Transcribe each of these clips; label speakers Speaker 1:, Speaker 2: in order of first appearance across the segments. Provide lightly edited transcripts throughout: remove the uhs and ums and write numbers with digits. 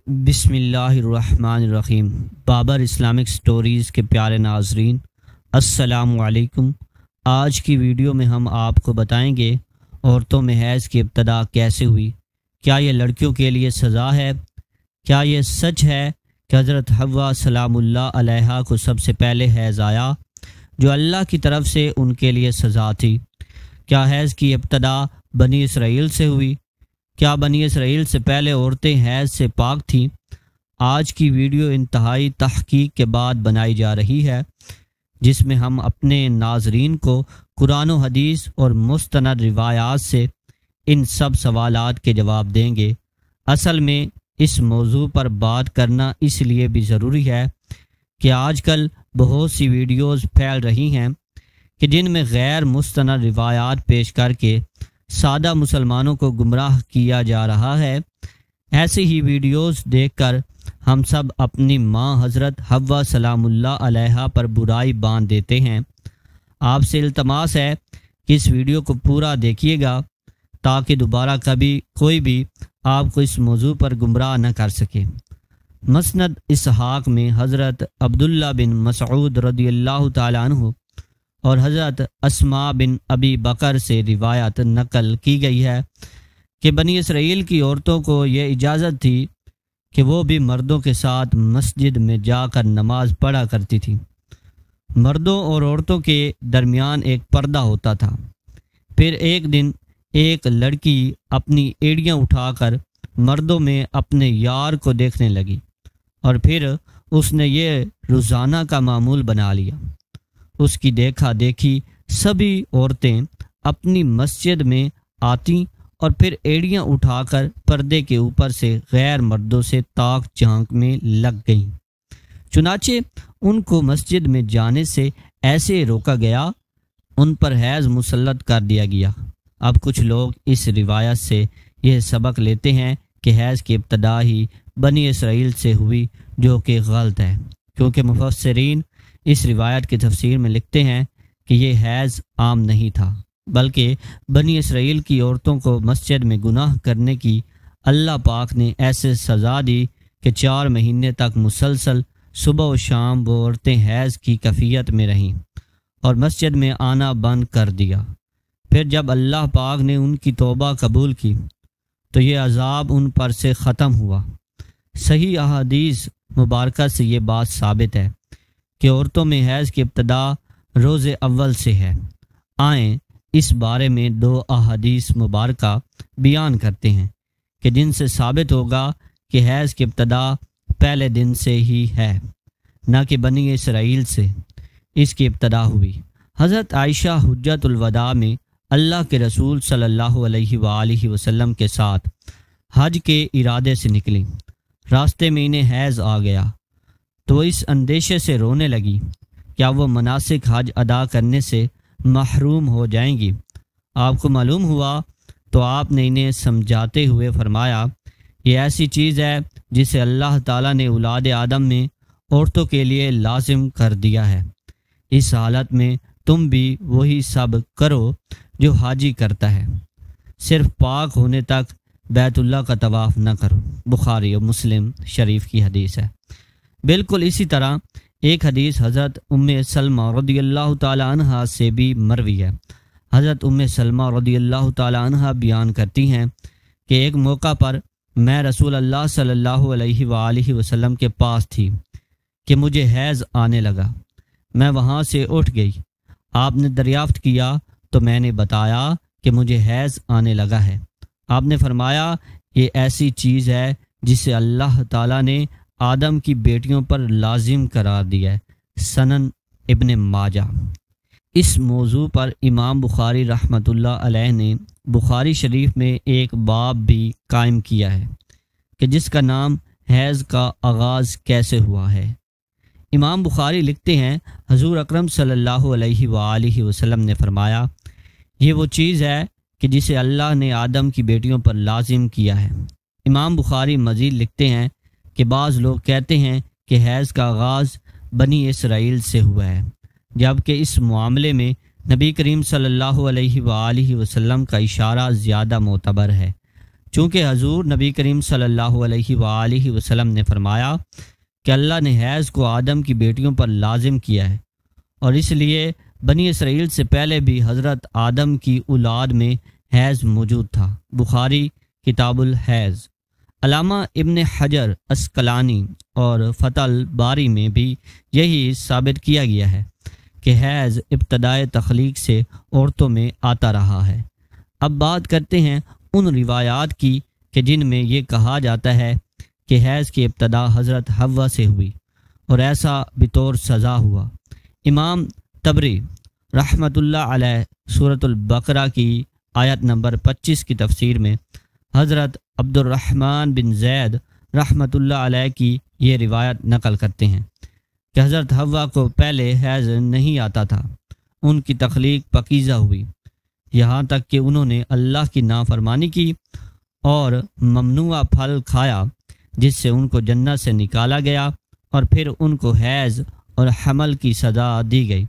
Speaker 1: بسم اللہ الرحمن الرحیم۔ بابر اسلامک سٹوریز کے پیارے ناظرین، السلام علیکم۔ آج کی ویڈیو میں ہم آپ کو بتائیں گے عورتوں میں حیض کی ابتدا کیسے ہوئی۔ کیا یہ لڑکیوں کے لیے سزا ہے؟ کیا یہ سچ ہے کہ حضرت حوا سلام اللہ علیہا کو سب سے پہلے حیض آیا، جو اللہ کی طرف سے ان کے لیے سزا تھی؟ کیا حیض کی ابتدا بنی اسرائیل سے ہوئی؟ کیا بنی اسرائیل سے پہلے عورتیں حیض سے پاک تھیں؟ آج کی ویڈیو انتہائی تحقیق کے بعد بنائی جا رہی ہے، جس میں ہم اپنے ناظرین کو قرآن و حدیث اور مستند روایات سے ان سب سوالات کے جواب دیں گے۔ اصل میں اس موضوع پر بات کرنا اس لیے بھی ضروری ہے کہ آج کل بہت سی ویڈیوز پھیل رہی ہیں کہ جن میں غیر مستند روایات پیش کر کے سادہ مسلمانوں کو گمراہ کیا جا رہا ہے۔ ایسی ہی ویڈیوز دیکھ کر ہم سب اپنی ماں حضرت حوا سلام اللہ علیہا پر برائی باندھ دیتے ہیں۔ آپ سے التماس ہے کہ اس ویڈیو کو پورا دیکھیے گا تاکہ دوبارہ کبھی کوئی بھی آپ کو اس موضوع پر گمراہ نہ کر سکے۔ مسند اسحاق میں حضرت عبداللہ بن مسعود رضی اللہ تعالیٰ عنہ اور حضرت اسماء بن ابی بکر سے روایت نقل کی گئی ہے کہ بنی اسرائیل کی عورتوں کو یہ اجازت تھی کہ وہ بھی مردوں کے ساتھ مسجد میں جا کر نماز پڑھا کرتی تھی۔ مردوں اور عورتوں کے درمیان ایک پردہ ہوتا تھا۔ پھر ایک دن ایک لڑکی اپنی ایڑیاں اٹھا کر مردوں میں اپنے یار کو دیکھنے لگی، اور پھر اس نے یہ روزانہ کا معمول بنا لیا۔ اس کی دیکھا دیکھی سبھی عورتیں اپنی مسجد میں آتیں اور پھر ایڑیاں اٹھا کر پردے کے اوپر سے غیر مردوں سے تاک جھانک میں لگ گئیں۔ چنانچہ ان کو مسجد میں جانے سے ایسے روکا گیا، ان پر حیض مسلط کر دیا گیا۔ اب کچھ لوگ اس روایت سے یہ سبق لیتے ہیں کہ حیض کی ابتدا ہی بنی اسرائیل سے ہوئی، جو کہ غلط ہے، کیونکہ مفسرین اس روایت کی تفسیر میں لکھتے ہیں کہ یہ حیض عام نہیں تھا، بلکہ بنی اسرائیل کی عورتوں کو مسجد میں گناہ کرنے کی اللہ پاک نے ایسے سزا دی کہ 4 مہینے تک مسلسل صبح و شام وہ عورتیں حیض کی کیفیت میں رہیں اور مسجد میں آنا بند کر دیا۔ پھر جب اللہ پاک نے ان کی توبہ قبول کی تو یہ عذاب ان پر سے ختم ہوا۔ صحیح احادیث مبارکہ سے یہ بات ثابت ہے کہ عورتوں میں حیض کی ابتدا روز اول سے ہے۔ آئیں اس بارے میں 2 احادیث مبارکہ بیان کرتے ہیں کہ جن سے ثابت ہوگا کہ حیض کی ابتدا پہلے دن سے ہی ہے، نہ کہ بنی اسرائیل سے اس کی ابتدا ہوئی۔ حضرت عائشہ حجۃ الوداع میں اللہ کے رسول صلی اللہ علیہ وآلہ وسلم کے ساتھ حج کے ارادے سے نکلی۔ راستے میں انہیں حیض آ گیا تو اس اندیشے سے رونے لگی کیا وہ مناسک حج ادا کرنے سے محروم ہو جائیں گی۔ آپ کو معلوم ہوا تو آپ نے انہیں سمجھاتے ہوئے فرمایا، یہ ایسی چیز ہے جسے اللہ تعالیٰ نے اولاد آدم میں عورتوں کے لیے لازم کر دیا ہے۔ اس حالت میں تم بھی وہی سب کرو جو حاجی کرتا ہے، صرف پاک ہونے تک بیت اللہ کا طواف نہ کرو۔ بخاری و مسلم شریف کی حدیث ہے۔ بالکل اسی طرح ایک حدیث حضرت ام سلمہ رضی اللہ تعالی عنہا سے بھی مروی ہے۔ حضرت ام سلمہ رضی اللہ تعالی عنہا بیان کرتی ہیں کہ ایک موقع پر میں رسول اللہ صلی اللہ علیہ وآلہ وسلم کے پاس تھی کہ مجھے حیض آنے لگا۔ میں وہاں سے اٹھ گئی، آپ نے دریافت کیا تو میں نے بتایا کہ مجھے حیض آنے لگا ہے۔ آپ نے فرمایا، یہ ایسی چیز ہے جسے اللہ تعالیٰ نے آدم کی بیٹیوں پر لازم قرار دیا ہے۔ سنن ابن ماجہ۔ اس موضوع پر امام بخاری رحمۃ اللہ علیہ نے بخاری شریف میں ایک باب بھی قائم کیا ہے کہ جس کا نام حیض کا آغاز کیسے ہوا ہے۔ امام بخاری لکھتے ہیں، حضور اکرم صلی اللہ علیہ وآلہ وسلم نے فرمایا، یہ وہ چیز ہے کہ جسے اللہ نے آدم کی بیٹیوں پر لازم کیا ہے۔ امام بخاری مزید لکھتے ہیں کہ بعض لوگ کہتے ہیں کہ حیض کا آغاز بنی اسرائیل سے ہوا ہے، جبکہ اس معاملے میں نبی کریم صلی اللہ علیہ وآلہ وسلم کا اشارہ زیادہ معتبر ہے، چونکہ حضور نبی کریم صلی اللہ علیہ وآلہ وسلم نے فرمایا کہ اللہ نے حیض کو آدم کی بیٹیوں پر لازم کیا ہے، اور اس لیے بنی اسرائیل سے پہلے بھی حضرت آدم کی اولاد میں حیض موجود تھا۔ بخاری کتاب الحیض۔ علامہ ابن حجر عسقلانی اور فتح الباری میں بھی یہی ثابت کیا گیا ہے کہ حیض ابتدائے تخلیق سے عورتوں میں آتا رہا ہے۔ اب بات کرتے ہیں ان روایات کی کہ جن میں یہ کہا جاتا ہے کہ حیض کی ابتدا حضرت حوا سے ہوئی اور ایسا بطور سزا ہوا۔ امام طبری رحمۃ اللہ علیہ سورۃ البقرہ کی آیت نمبر 25 کی تفسیر میں حضرت عبد الرحمن بن زید رحمۃ اللہ علیہ کی یہ روایت نقل کرتے ہیں کہ حضرت حوا کو پہلے حیض نہیں آتا تھا، ان کی تخلیق پاکیزہ ہوئی، یہاں تک کہ انہوں نے اللہ کی نافرمانی کی اور ممنوع پھل کھایا جس سے ان کو جنت سے نکالا گیا، اور پھر ان کو حیض اور حمل کی سزا دی گئی۔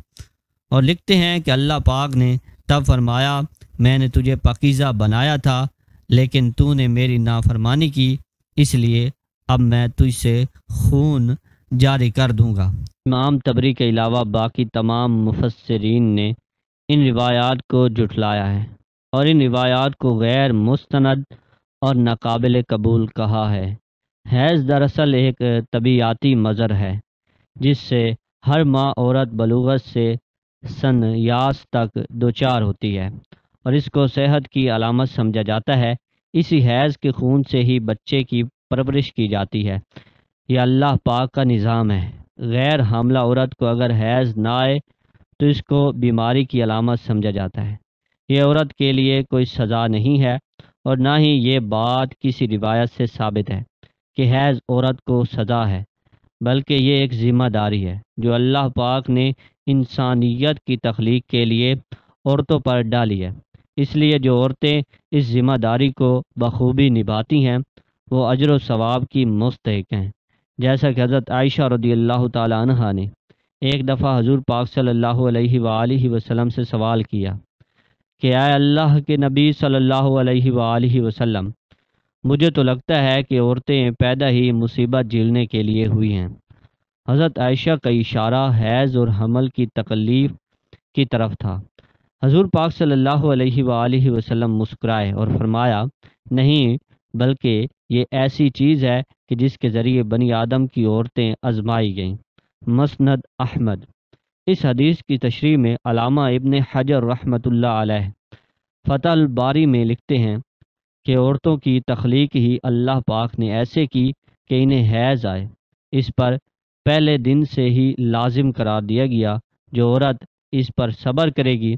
Speaker 1: اور لکھتے ہیں کہ اللہ پاک نے تب فرمایا، میں نے تجھے پاکیزہ بنایا تھا لیکن تو نے میری نافرمانی کی، اس لیے اب میں تجھ سے خون جاری کر دوں گا۔ امام طبری کے علاوہ باقی تمام مفسرین نے ان روایات کو جھٹلایا ہے اور ان روایات کو غیر مستند اور ناقابل قبول کہا ہے۔ حیض دراصل ایک طبیعیاتی مظہر ہے جس سے ہر ماہ عورت بلوغت سے سن یاس تک دوچار ہوتی ہے اور اس کو صحت کی علامت سمجھا جاتا ہے۔ اسی حیض کے خون سے ہی بچے کی پرورش کی جاتی ہے۔ یہ اللہ پاک کا نظام ہے۔ غیر حاملہ عورت کو اگر حیض نہ آئے تو اس کو بیماری کی علامت سمجھا جاتا ہے۔ یہ عورت کے لیے کوئی سزا نہیں ہے اور نہ ہی یہ بات کسی روایت سے ثابت ہے کہ حیض عورت کو سزا ہے، بلکہ یہ ایک ذمہ داری ہے جو اللہ پاک نے انسانیت کی تخلیق کے لیے عورتوں پر ڈالی ہے۔ اس لیے جو عورتیں اس ذمہ داری کو بخوبی نبھاتی ہیں وہ اجر و ثواب کی مستحق ہیں، جیسا کہ حضرت عائشہ رضی اللہ تعالی عنہا نے ایک دفعہ حضور پاک صلی اللہ علیہ وآلہ وسلم سے سوال کیا کہ اے اللہ کے نبی صلی اللہ علیہ وآلہ وسلم، مجھے تو لگتا ہے کہ عورتیں پیدا ہی مصیبت جھیلنے کے لیے ہوئی ہیں۔ حضرت عائشہ کا اشارہ حیض اور حمل کی تکلیف کی طرف تھا۔ حضور پاک صلی اللہ علیہ وآلہ وسلم مسکرائے اور فرمایا، نہیں، بلکہ یہ ایسی چیز ہے کہ جس کے ذریعے بنی آدم کی عورتیں آزمائی گئیں۔ مسند احمد۔ اس حدیث کی تشریح میں علامہ ابن حجر رحمۃ اللہ علیہ فتح الباری میں لکھتے ہیں کہ عورتوں کی تخلیق ہی اللہ پاک نے ایسے کی کہ انہیں حیض آئے، اس پر پہلے دن سے ہی لازم قرار دیا گیا۔ جو عورت اس پر صبر کرے گی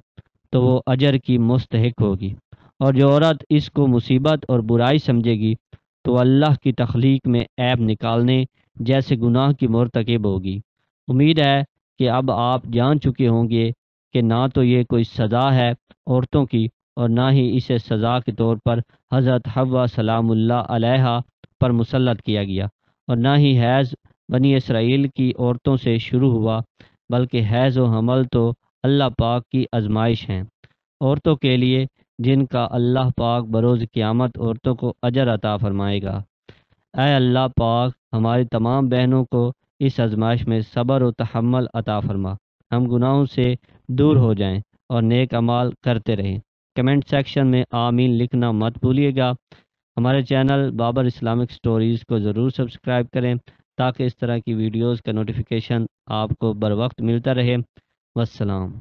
Speaker 1: تو وہ اجر کی مستحق ہوگی، اور جو عورت اس کو مصیبت اور برائی سمجھے گی تو اللہ کی تخلیق میں عیب نکالنے جیسے گناہ کی مرتکب ہوگی۔ امید ہے کہ اب آپ جان چکے ہوں گے کہ نہ تو یہ کوئی سزا ہے عورتوں کی اور نہ ہی اسے سزا کے طور پر حضرت حوا سلام اللہ علیہا پر مسلط کیا گیا، اور نہ ہی حیض بنی اسرائیل کی عورتوں سے شروع ہوا، بلکہ حیض و حمل تو اللہ پاک کی آزمائش ہیں عورتوں کے لیے، جن کا اللہ پاک بروز قیامت عورتوں کو اجر عطا فرمائے گا۔ اے اللہ پاک ہماری تمام بہنوں کو اس آزمائش میں صبر و تحمل عطا فرما، ہم گناہوں سے دور ہو جائیں اور نیک اعمال کرتے رہیں۔ کمنٹ سیکشن میں آمین لکھنا مت بھولیے گا۔ ہمارے چینل بابر اسلامک سٹوریز کو ضرور سبسکرائب کریں تاکہ اس طرح کی ویڈیوز کا نوٹیفیکیشن آپ کو بر وقت ملتا رہے۔ والسلام۔